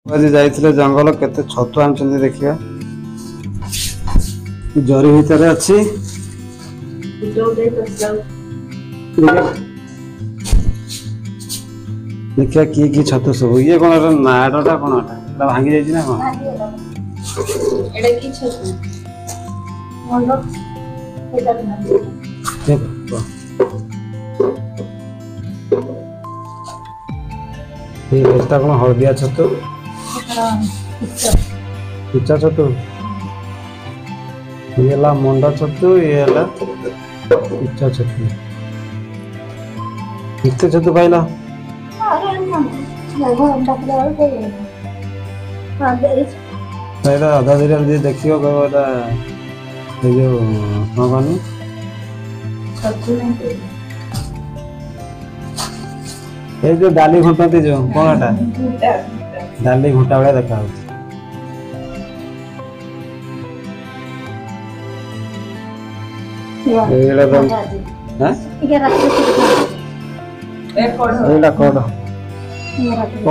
आज जाइए जंगल केते छतु आनी देखिए जरी भितर अच्छी देखिए किए छतु सब ये कौन नाड़ा कौन भांगी जाइए ना कौन ये कौन हलदिया छतु पिचा छतु ये मंडा छतु ये पिचा छतु कितने छतु पाइल अधा धीरे देखियो जो कौन ये जो डाली घुंटती जो कौन डाली घुंटा भाया देखा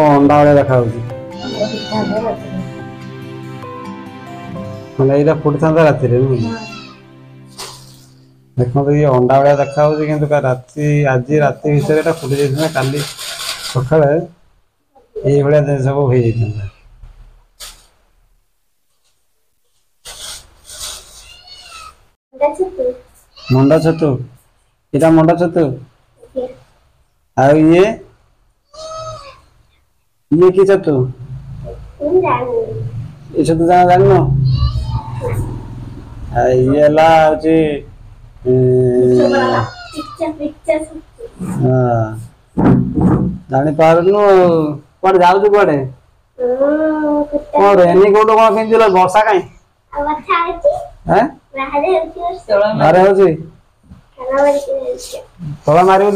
अंडा भाया देखा मैंने फुटी था राति देखो ये अंडा भाया देखा राति आज राति भितर फुटी जाता काली सका ये भाया सब हो जाता मंडा छतु इटा मंडा छतु आ ये कि छतु ये छतु जान ये जानी पारनु कौन जाऊ कौड़े रेनी कोट कौन पिंधिल वर्षा कहीं बारे होची तला मारिबो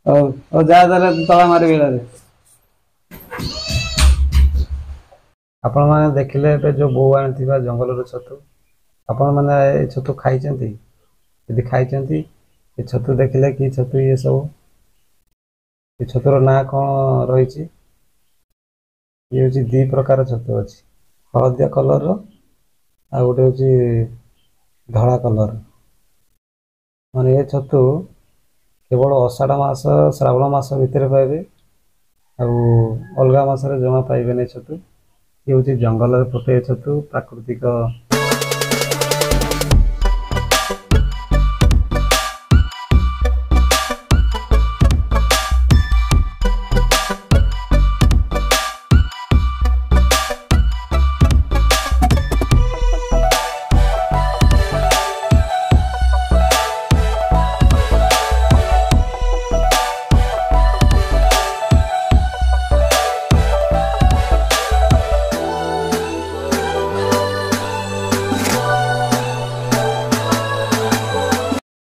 तो ओ जा तला मारिबे आपण माने देखिले जो बो आनी जंगल छतु आपण माने छतु खाई यदि खाई छतु देखिले कि छतु ये सब ये छतुर ना कौन रही ये हूँ दी प्रकार छतु अच्छी हलदिया कलर आ गोटे हूँ धड़ा कलर माने ये छतु केवल अषाढ़ मास श्रावण मास भितर पाइबे अलग मास जमा पाइबे नहीं छतु ये हूँ जंगल फुटे छतु प्राकृतिक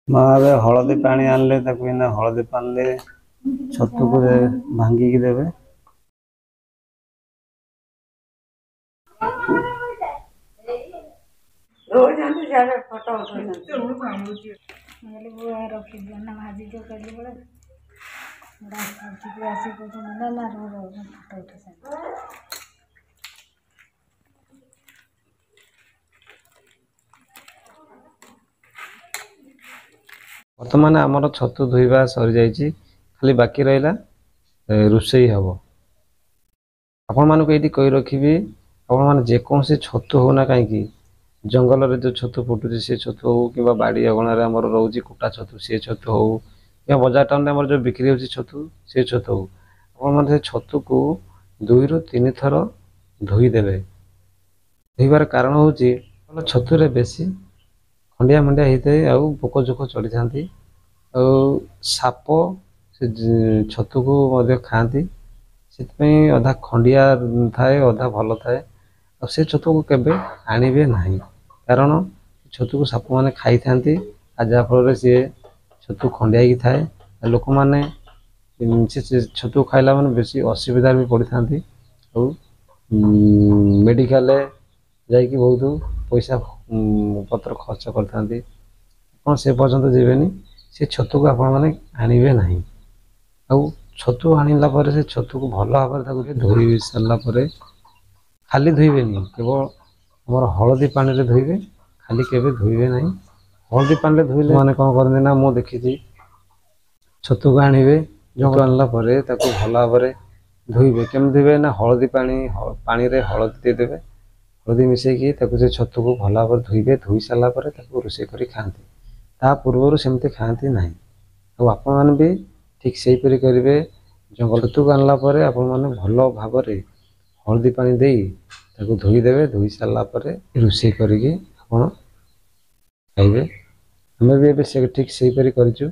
मारे हलदी पानी आनले हलदी पानी छतु को भांगिकी देवे बर्तमान आमर छतु धोइबा सरी जाइए खाली बाकी रहा रोषे हम आपण मानक ये कही रखी आपण मैंने जेकोसी छतु होना कहीं जंगल में जो छतु फुटुची सी छतु हो कि बाड़ी अगणार आमर रोचे कुटा छतु सी छतु हो या बजार टाउन में जो बिक्री होती छतु सी छतु हो आपण मैंने छतु को 2 ରୁ 3 थर धोईदेवे धोइबार कारण हूँ छतुरे बेसी खंडिया मंडिया होता है आउ पोक जोक चढ़ी था साप से छतु को खाती से अधा खंडिया थाए अधा भल थाए और से छतु को केबे आनिबे नहीं कारण छतु को साप मैंने खाई था जहाँफल सी छतु खंडिया ही थाए लोक मैंने छतु खाइला मैंने बेसी असुविधा भी पड़ी था मेडिकल जाइए बहुत पैसा पत्र खर्च करते से पर्यंत जीवेनि से छतु को आपण मैंने आनिबे नहीं ଛତୁ ଆଣିଲା ପରେ ସେ ଛତୁକୁ ଭଲ ଭାବରେ ତାକୁ ଧୋଇ ସାରିଲା ପରେ ଖାଲି ଧୋଇବେନି, କେବଳ ଆମର ହଳଦୀ ପାଣିରେ ଧୋଇବେ, ଖାଲି କେବେ ଧୋଇବେ ନାହିଁ। ହଳଦୀ ପାଣିରେ ଧୋଇଲେ ମାନେ କ'ଣ କରନ୍ତି ନା, ମୁଁ ଦେଖିଛି ଛତୁକୁ ଆଣିବେ, ଛତୁ ଆଣିଲା ପରେ ତାକୁ ଭଲ ଭାବରେ ଧୋଇବେ। କେମିତି ଧୋଇବେ ନା, ହଳଦୀ ପାଣିରେ ହଳଦୀ ଦେଇଦେବେ, ହଳଦୀ ମିଶାଇକି ତାକୁ ସେ ଛତୁକୁ ଭଲ ଭାବରେ ଧୋଇବେ। ଧୋଇ ସାରିଲା ପରେ ତାକୁ ରୋଷେଇ କରି ଖାଆନ୍ତି। ତା ପୂର୍ବରୁ ସେମିତି ଖାଆନ୍ତି ନାହିଁ। ଆଉ ଆପଣମାନେ ବି ଠିକ୍ ସେହିପରି କରିବେ। ଜଙ୍ଗଲ ଛତୁକୁ ଆଣିଲା ପରେ ଆପଣମାନେ ଭଲ ଭାବରେ ହଳଦୀ ପାଣି ଦେଇ ତାକୁ ଧୋଇଦେବେ। ଧୋଇ ସାରିଲା ପରେ ରୋଷେଇ କରିକି ଆପଣ ଖାଇବେ। ଆମେ ବି ଏବେ ଠିକ୍ ସେହିପରି କରିଛୁ।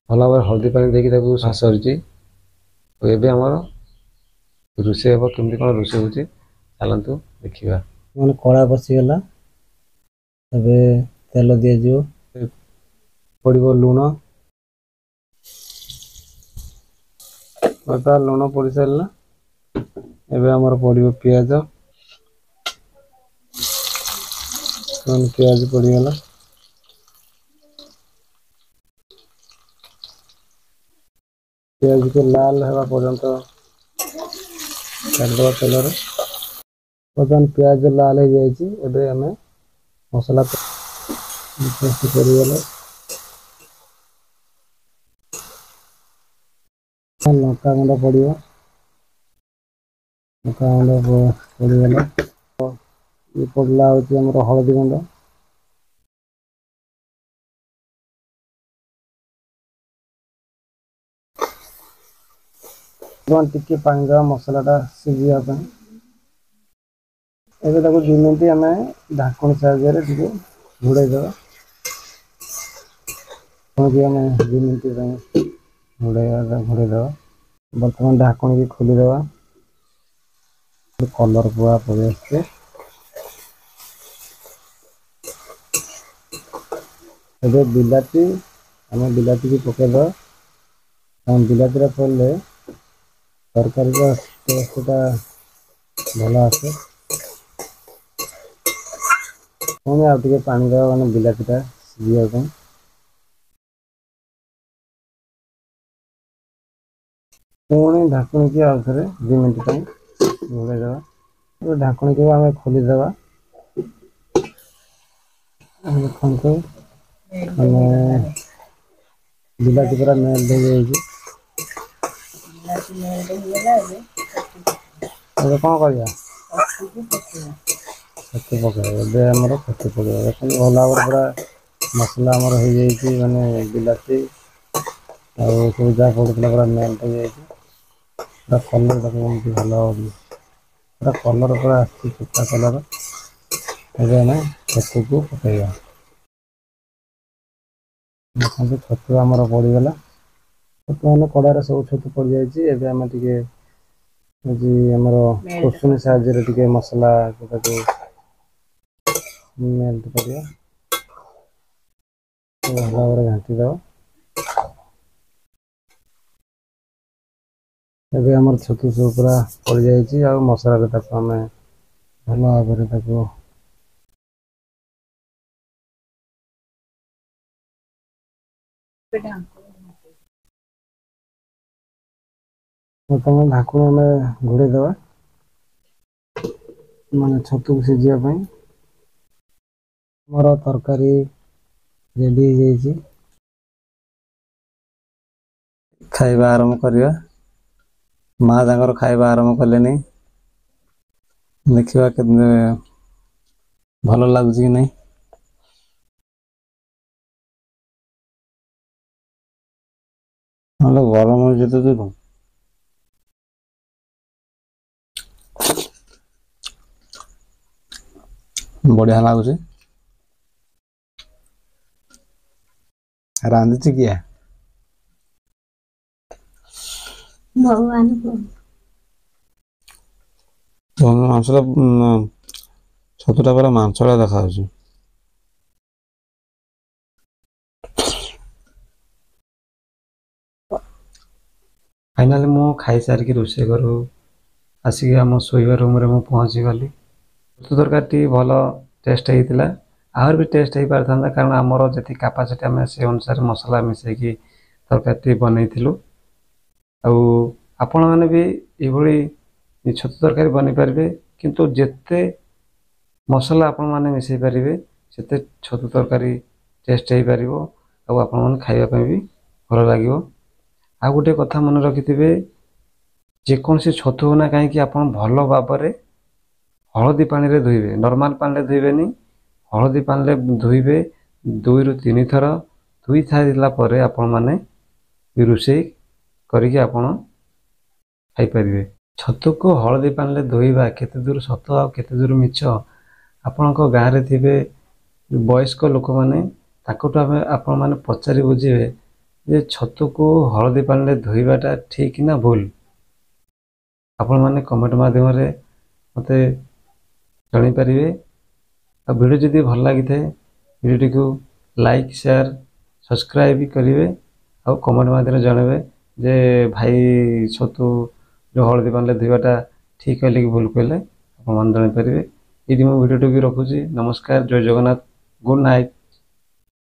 ଭଲ ଭାବରେ ହଳଦୀ ପାଣି ଦେଇକି ତାକୁ ସରିଛି। ଏବେ ଆମର ରୋଷେଇ ହେବ। କେମିତି କ'ଣ ରୋଷେଇ ହେଉଛି ଚାଲନ୍ତୁ ଦେଖିବା। ମାନେ କଳା ବସିଗଲା, ଏବେ ତେଲ ଦିଆଯିବ, ପଡ଼ିବ ଲୁଣ। ଲୁଣ ପଡ଼ି ସାରିଲା, ଏବେ ଆମର ପଡ଼ିବ ପିଆଜ। ପିଆଜ ପଡ଼ିଗଲା, ପିଆଜକୁ ଲାଲ ହେବା ପର୍ଯ୍ୟନ୍ତ ଛାଡ଼ିଦେବା ତେଲରେ। ବର୍ତ୍ତମାନ ପିଆଜ ଲାଲ ହେଇଯାଇଛି। ଏବେ ଆମେ ମସଲା କରିଗଲେ ଲଙ୍କା ଗୁଣ୍ଡ ପଡ଼ିବ। ଲଙ୍କା ଗୁଣ୍ଡ ପଡ଼ିଗଲା, ପଡ଼ିଲା ହେଉଛି ଆମର ହଳଦୀ ଗୁଣ୍ଡ। ଟିକେ ପାଣି ଦେବା ମସଲାଟା ସିଝିବା ପାଇଁ। ଏବେ ତାକୁ 2 ମିନିଟ୍ ଆମେ ଢାଙ୍କୁଣୀ ସାହାଯ୍ୟରେ ଟିକେ ଘୋଡ଼େଇ ଦେବା। ଆମେ 2 ମିନିଟ୍ ପାଇଁ ଘୋଡ଼େଇ ଦେବା। ବର୍ତ୍ତମାନ ଢାଙ୍କୁଣୀକି ଖୋଲିଦେବା। କଲର୍ ପୁରା ପଳେଇ ଆସିছে। ଏବେ ଆମେ ବିଲାତିକି ପକାଇଦେବା। କାରଣ ବିଲାତିଟା ପଡ଼ିଲେ ତରକାରୀର ଟେଷ୍ଟଟା ଭଲ ଆସେ। ପୁଣି ଆଉ ଟିକେ ପାଣି ଦେବା, ମାନେ ବିଲାତିଟା ସିଝିବା ପାଇଁ। ପୁଣି ଢାଙ୍କୁଣୀକି ଆଉ ଥରେ 2 ମିନିଟ୍ ପାଇଁ ଘୋଡ଼େଇ ଦେବା। ଢାଙ୍କୁଣୀକୁ ଆମେ ଖୋଲିଦେବା। ଦେଖନ୍ତୁ ଆମେ ବିଲାତି ପୁରା ମେଲ୍ଟ ହେଇଯାଇଛି। ଏବେ କ'ଣ କରିବା? ଛତୁ ପକାଇବା। ଏବେ ଆମର ଛତୁ ପକାଇବା। ଦେଖନ୍ତୁ ଭଲ ଭାବରେ ପୁରା ମସଲା ଆମର ହେଇଯାଇଛି, ମାନେ ବିଲାତି ଆଉ ସବୁ ଯାହା ପଡ଼ୁଥିଲା ପୁରା ମେଲ୍ଟ ହେଇଯାଇଛି। ପୁରା କଲର୍ ଦେଖନ୍ତୁ ଏମିତି ଭଲ ପୁରା କଲର୍ ପୁରା ଆସିଛି, ସୂତା କଲର୍। ଏବେ ଆମେ ଛତୁକୁ ପକାଇବା। ଦେଖନ୍ତୁ ଛତୁ ଆମର ପଡ଼ିଗଲା। ଛତୁ ମାନେ କଡ଼ାରେ ସବୁ ଛତୁ ପଡ଼ିଯାଇଛି। ଏବେ ଆମେ ଟିକେ ଆମର ଖୋସଣି ସାହାଯ୍ୟରେ ଟିକେ ମସଲା ତାକୁ ମେଲ୍ଟ କରିବା। ଭଲ ଭାବରେ ଘାଣ୍ଟି ଦେବା। ଏବେ ଆମର ଛତୁ ସବୁ ପୁରା ପଡ଼ିଯାଇଛି। ଆଉ ମସଲାରେ ତାକୁ ଆମେ ଭଲ ଭାବରେ ତାକୁ ବର୍ତ୍ତମାନ ଢାଙ୍କୁଣୀ ଆମେ ଘୋଡ଼େଇ ଦେବା, ମାନେ ଛତୁକୁ ସିଝିବା ପାଇଁ। ଆମର ତରକାରୀ ରେଡ଼ି ହେଇଯାଇଛି। ଖାଇବା ଆରମ୍ଭ କରିବା। ମା ତାଙ୍କର ଖାଇବା ଆରମ୍ଭ କଲେଣି। ଦେଖିବା କେତେ ଭଲ ଲାଗୁଛି କି ନାହିଁ। ନହେଲେ ଗରମ ହେଉଛି ତ ଯୋଉ ବଢ଼ିଆ ଲାଗୁଛି। ରାନ୍ଧିଛି କିଏ? ଭଗବାନ। ମାଂସଟା ଛତୁଟା ପୁରା ମାଂସଟା ଦେଖାଯାଉଛି। ଫାଇନାଲି ମୁଁ ଖାଇସାରିକି ରୋଷେଇ ଘରୁ ଆସିକି ଆମ ଶୋଇବା ରୁମ୍ରେ ମୁଁ ପହଞ୍ଚିଗଲି। ଛତୁ ତରକାରୀଟି ଭଲ ଟେଷ୍ଟ ହେଇଥିଲା। ଆହୁରି ବି ଟେଷ୍ଟ ହେଇପାରିଥାନ୍ତା, କାରଣ ଆମର ଯେତିକି କାପାସିଟି ଆମେ ସେ ଅନୁସାରେ ମସଲା ମିଶାଇକି ତରକାରୀଟି ବନେଇଥିଲୁ। ଆଉ ଆପଣମାନେ ବି ଏଇଭଳି ଛତୁ ତରକାରୀ ବନେଇ ପାରିବେ, କିନ୍ତୁ ଯେତେ ମସଲା ଆପଣମାନେ ମିଶାଇ ପାରିବେ ସେତେ ଛତୁ ତରକାରୀ ଟେଷ୍ଟ ହେଇପାରିବ ଆଉ ଆପଣମାନେ ଖାଇବା ପାଇଁ ବି ଭଲ ଲାଗିବ। ଆଉ ଗୋଟେ କଥା ମନେ ରଖିଥିବେ, ଯେକୌଣସି ଛତୁ ହଉ ନା କାହିଁକି ଆପଣ ଭଲ ଭାବରେ ହଳଦୀ ପାଣିରେ ଧୋଇବେ, ନର୍ମାଲ ପାଣିରେ ଧୋଇବେନି, ହଳଦୀ ପାଣିରେ ଧୋଇବେ 2ରୁ 3 ଥର। ଧୋଇ ସାରିଲା ପରେ ଆପଣମାନେ ରୋଷେଇ କରିକି ଆପଣ ଖାଇପାରିବେ। ଛତୁକୁ ହଳଦୀ ପାଣିରେ ଧୋଇବା କେତେ ଦୂର ସତ ଆଉ କେତେ ଦୂର ମିଛ, ଆପଣଙ୍କ ଗାଁରେ ଥିବେ ବୟସ୍କ ଲୋକମାନେ, ତାଙ୍କଠୁ ଆପଣମାନେ ପଚାରି ବୁଝିବେ ଯେ ଛତୁକୁ ହଳଦୀ ପାଣିରେ ଧୋଇବାଟା ଠିକ୍ ନା ଭୁଲ। ଆପଣମାନେ କମେଣ୍ଟ ମାଧ୍ୟମରେ ମୋତେ ଜଣାଇପାରିବେ। ଆଉ ଭିଡ଼ିଓ ଯଦି ଭଲ ଲାଗିଥାଏ ଭିଡ଼ିଓଟିକୁ ଲାଇକ୍, ସେୟାର, ସବସ୍କ୍ରାଇବ୍ କରିବେ ଆଉ କମେଣ୍ଟ ମାଧ୍ୟମରେ ଜଣାଇବେ ଯେ ଭାଇ ଛତୁ ଯେଉଁ ହଳଦୀ ପାଣିରେ ଧୋଇବାଟା ଠିକ୍ କହିଲେ କି ଭୁଲ କହିଲେ ଆପଣମାନେ ଜଣାଇପାରିବେ। ଏଇଠି ମୁଁ ଭିଡ଼ିଓଟିକୁ ରଖୁଛି। ନମସ୍କାର, ଜୟ ଜଗନ୍ନାଥ, ଗୁଡ୍ ନାଇଟ୍।